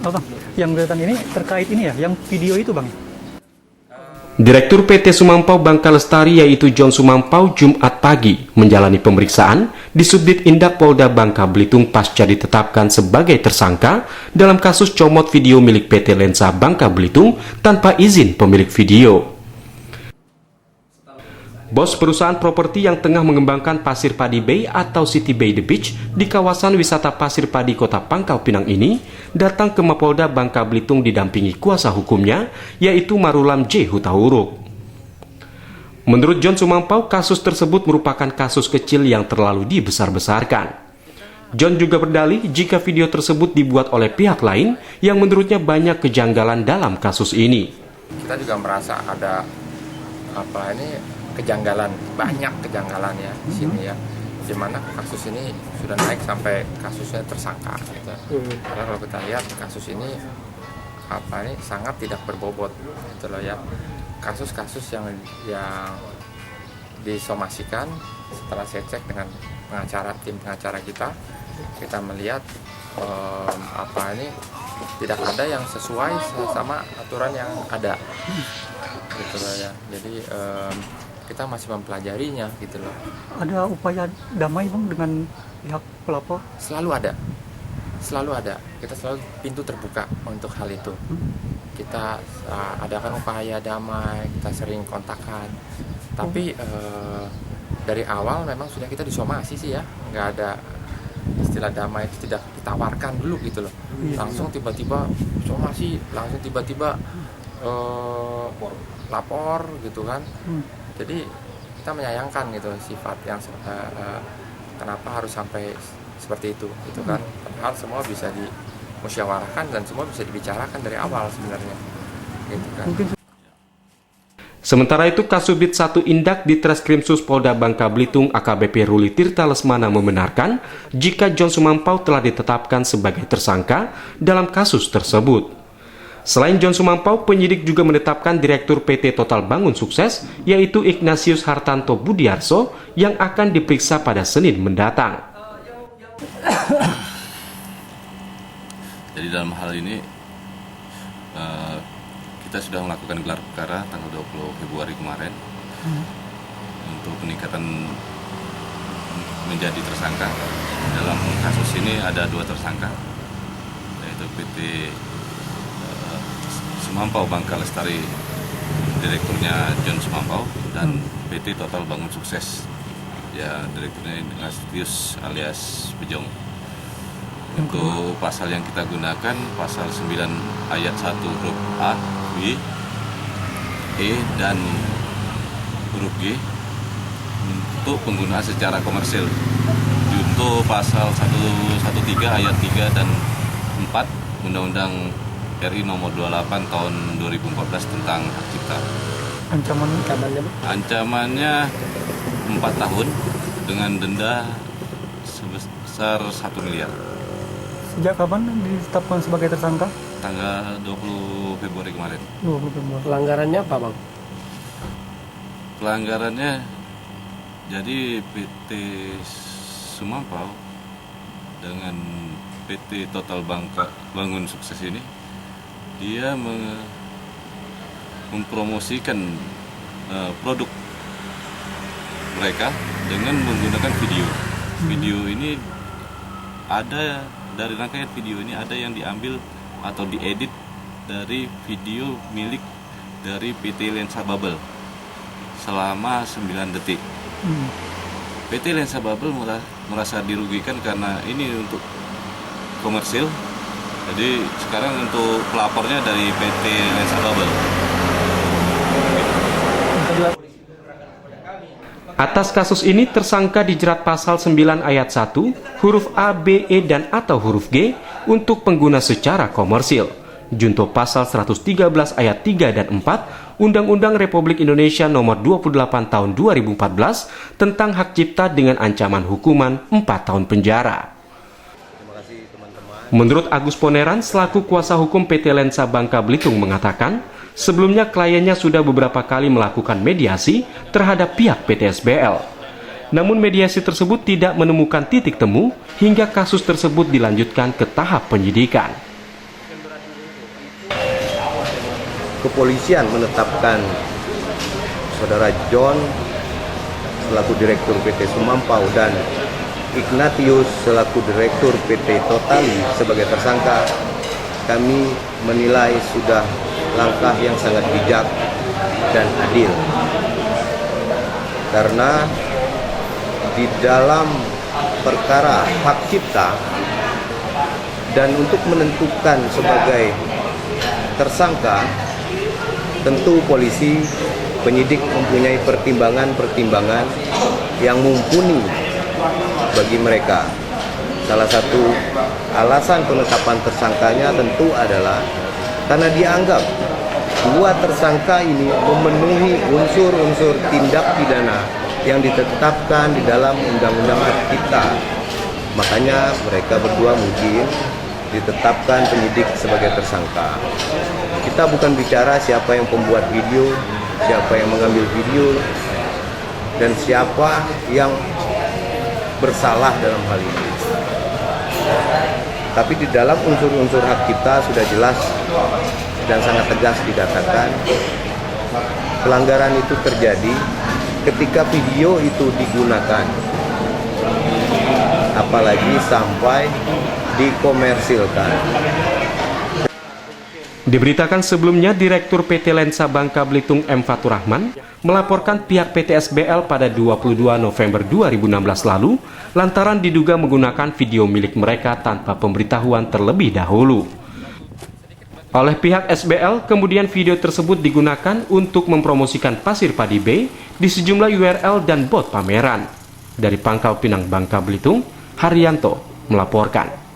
Oh, Bang, yang deretan ini terkait ini ya, yang video itu Bang. Direktur PT Sumampau Bangka Lestari yaitu John Sumampau Jumat pagi menjalani pemeriksaan di Subdit Indak Polda Bangka Belitung pasca ditetapkan sebagai tersangka dalam kasus comot video milik PT Lensa Bangka Belitung tanpa izin pemilik video. Bos perusahaan properti yang tengah mengembangkan Pasir Padi Bay atau City Bay The Beach di kawasan wisata Pasir Padi Kota Pangkal Pinang ini datang ke Mapolda Bangka Belitung didampingi kuasa hukumnya, yaitu Marulam J. Hutauruk. Menurut John Sumampau, kasus tersebut merupakan kasus kecil yang terlalu dibesar-besarkan. John juga berdalih jika video tersebut dibuat oleh pihak lain yang menurutnya banyak kejanggalan dalam kasus ini. Kita juga merasa ada kejanggalan, banyak kejanggalannya di sini ya. Dimana kasus ini sudah naik sampai kasusnya tersangka gitu. Karena kalau kita lihat kasus ini sangat tidak berbobot gitu loh ya. Kasus-kasus yang disomasikan setelah saya cek dengan tim pengacara kita melihat tidak ada yang sesuai sama aturan yang ada gitu loh ya. Jadi kita masih mempelajarinya gitu loh. Ada upaya damai Bang dengan pihak pelapor? Selalu ada. Kita selalu pintu terbuka untuk hal itu. Kita adakan upaya damai, kita sering kontakkan. Tapi dari awal memang sudah kita disomasi sih ya, nggak ada istilah damai itu tidak ditawarkan dulu gitu loh. Langsung tiba-tiba somasi, langsung tiba-tiba lapor gitu kan. Jadi kita menyayangkan gitu sifat yang kenapa harus sampai seperti itu gitu kan. Padahal semua bisa dimusyawarahkan dan semua bisa dibicarakan dari awal sebenarnya gitu kan. Sementara itu, Kasubit 1 Indak di Treskrimsus Polda Bangka Belitung AKBP Ruli Tirta Lesmana membenarkan jika John Sumampau telah ditetapkan sebagai tersangka dalam kasus tersebut. Selain John Sumampau, penyidik juga menetapkan Direktur PT Total Bangun Sukses, yaitu Ignatius Hartanto Budiarso, yang akan diperiksa pada Senin mendatang. Jadi dalam hal ini, kita sudah melakukan gelar perkara tanggal 20 Februari kemarin untuk peningkatan menjadi tersangka. Dalam kasus ini ada 2 tersangka, yaitu PT Sumampau Bangka Lestari, direkturnya John Sumampau, dan PT Total Bangun Sukses, ya direkturnya Ignatius alias Bejong. Untuk pasal yang kita gunakan pasal 9 ayat 1 huruf A, B, E, dan huruf G untuk penggunaan secara komersil. Junto pasal 113 ayat 3 dan 4 Undang-Undang RI nomor 28 tahun 2014 tentang hak cipta. Ancamannya 4 tahun dengan denda sebesar 1 miliar. Sejak kapan ditetapkan sebagai tersangka? Tanggal 20 Februari kemarin. 20 Februari. Pelanggarannya apa Bang? Pelanggarannya, jadi PT Sumampau dengan PT Total Bangka Bangun Sukses ini, dia mempromosikan produk mereka dengan menggunakan video. Video ini ada, dari rangkaian video ini ada yang diambil atau diedit dari video milik dari PT Lensa Bubble selama 9 detik. PT Lensa Bubble merasa dirugikan karena ini untuk komersil. Jadi sekarang untuk pelapornya dari PT Lensa Bubble. Atas kasus ini, tersangka dijerat pasal 9 ayat 1, huruf A, B, E, dan atau huruf G untuk pengguna secara komersil. Junto pasal 113 ayat 3 dan 4 Undang-Undang Republik Indonesia nomor 28 tahun 2014 tentang hak cipta dengan ancaman hukuman 4 tahun penjara. Menurut Agus Poneran, selaku kuasa hukum PT Lensa Bangka Belitung mengatakan, sebelumnya kliennya sudah beberapa kali melakukan mediasi terhadap pihak PT SBL. Namun mediasi tersebut tidak menemukan titik temu hingga kasus tersebut dilanjutkan ke tahap penyidikan. kepolisian menetapkan Saudara John selaku Direktur PT Sumampau dan Ignatius selaku Direktur PT Totali sebagai tersangka, kami menilai sudah langkah yang sangat bijak dan adil. Karena di dalam perkara hak cipta dan untuk menentukan sebagai tersangka, tentu polisi, penyidik mempunyai pertimbangan-pertimbangan yang mumpuni bagi mereka. Salah satu alasan penetapan tersangkanya tentu adalah karena dianggap dua tersangka ini memenuhi unsur-unsur tindak pidana yang ditetapkan di dalam Undang-Undang Hak Cipta. Makanya mereka berdua mungkin ditetapkan penyidik sebagai tersangka. Kita bukan bicara siapa yang pembuat video, siapa yang mengambil video, dan siapa yang bersalah dalam hal ini. Tapi di dalam unsur-unsur hak cipta sudah jelas dan sangat tegas dikatakan pelanggaran itu terjadi ketika video itu digunakan, apalagi sampai dikomersilkan. Diberitakan sebelumnya, Direktur PT Lensa Bangka Belitung M. Fatur Rahman melaporkan pihak PT SBL pada 22 November 2016 lalu lantaran diduga menggunakan video milik mereka tanpa pemberitahuan terlebih dahulu. Oleh pihak SBL, kemudian video tersebut digunakan untuk mempromosikan Pasir Padi Bay di sejumlah URL dan bot pameran. Dari Pangkal Pinang, Bangka Belitung, Haryanto melaporkan.